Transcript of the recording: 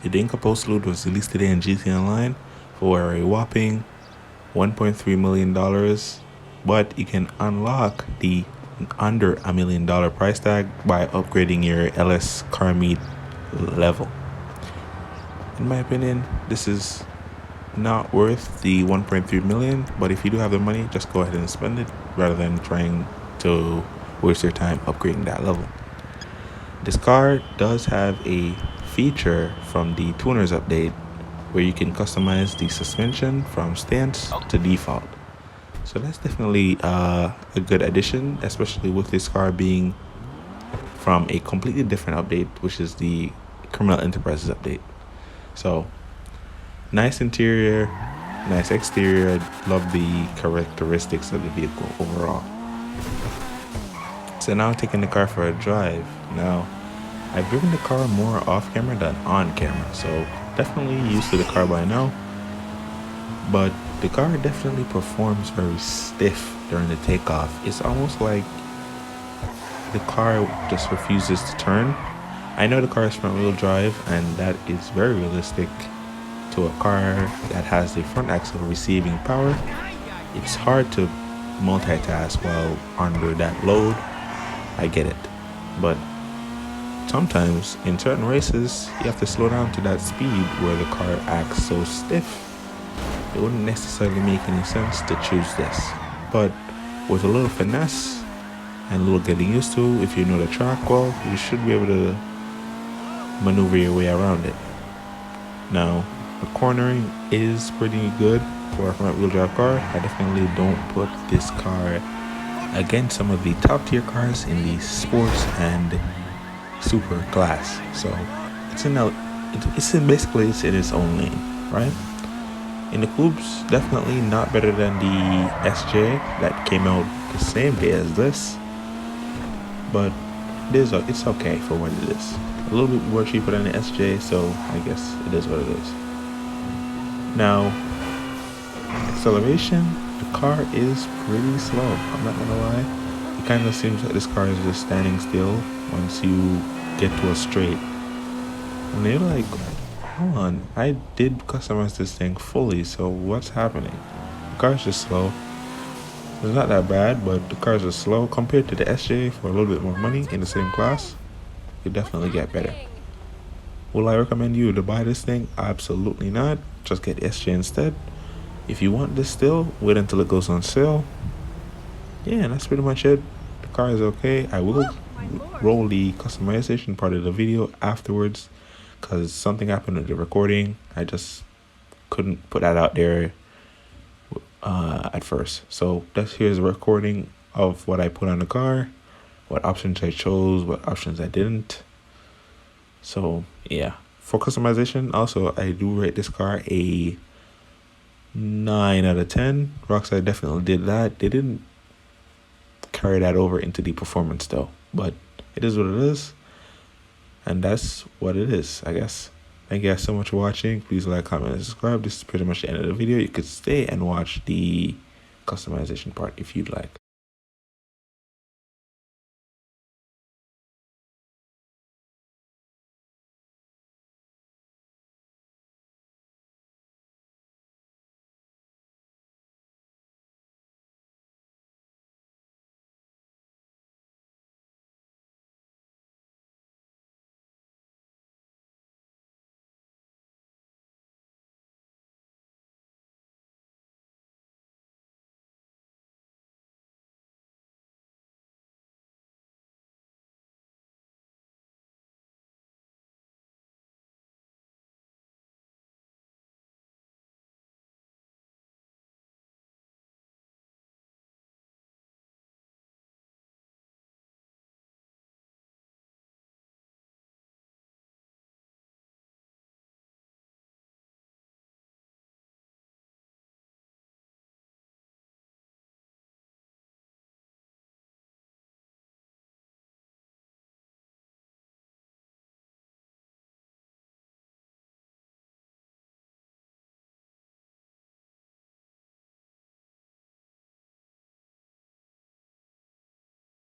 The Dinka Postlude was released today in GT Online for a whopping $1.3 million, but you can unlock the under $1 million price tag by upgrading your LS car meet level. In my opinion, this is not worth the 1.3 million, but if you do have the money, just go ahead and spend it rather than trying to waste your time upgrading that level. This car does have a feature from the tuners update where you can customize the suspension from stance to default. So that's definitely a good addition, especially with this car being from a completely different update, which is the Criminal Enterprises update. So nice interior, nice exterior. Love the characteristics of the vehicle overall. So now taking the car for a drive. Now, I've driven the car more off camera than on camera, so definitely used to the car by now. But the car definitely performs very stiff during the takeoff. It's almost like the car just refuses to turn. I know the car is front wheel drive, and that is very realistic to a car that has the front axle receiving power. It's hard to multitask while under that load. I get it, but sometimes in certain races you have to slow down to that speed where the car acts so stiff. It wouldn't necessarily make any sense to choose this, but with a little finesse and a little getting used to, if you know the track well, you should be able to maneuver your way around it. Now, the cornering is pretty good for a front wheel drive car. I definitely don't put this car against some of the top tier cars in the sports and super class. So it's in its own lane, right? In the coupes, definitely not better than the SJ that came out the same day as this, but it's okay for what it is. A little bit more cheaper than the SJ, so I guess it is what it is. Now, acceleration, the car is pretty slow. I'm not gonna lie. It kind of seems like this car is just standing still once you get to a straight. And you're like, hold on, I did customize this thing fully, so what's happening? The car's just slow. It's not that bad, but the car's just slow compared to the SJ. For a little bit more money in the same class, you definitely get better. Will I recommend you to buy this thing? Absolutely not. Just get SJ instead. If you want this still, wait until it goes on sale. Yeah, that's pretty much it. The car is okay. I will roll the customization part of the video afterwards because something happened with the recording. I just couldn't put that out there at first. So here's a recording of what I put on the car, what options I chose, what options I didn't. So yeah, for customization, also I do rate this car a 9 out of 10. Rockside definitely did that. They didn't carry that over into the performance though, but it is what it is, and that's what it is, I guess. Thank you guys so much for watching. Please like, comment, and subscribe. This is pretty much the end of the video. You could stay and watch the customization part if you'd like.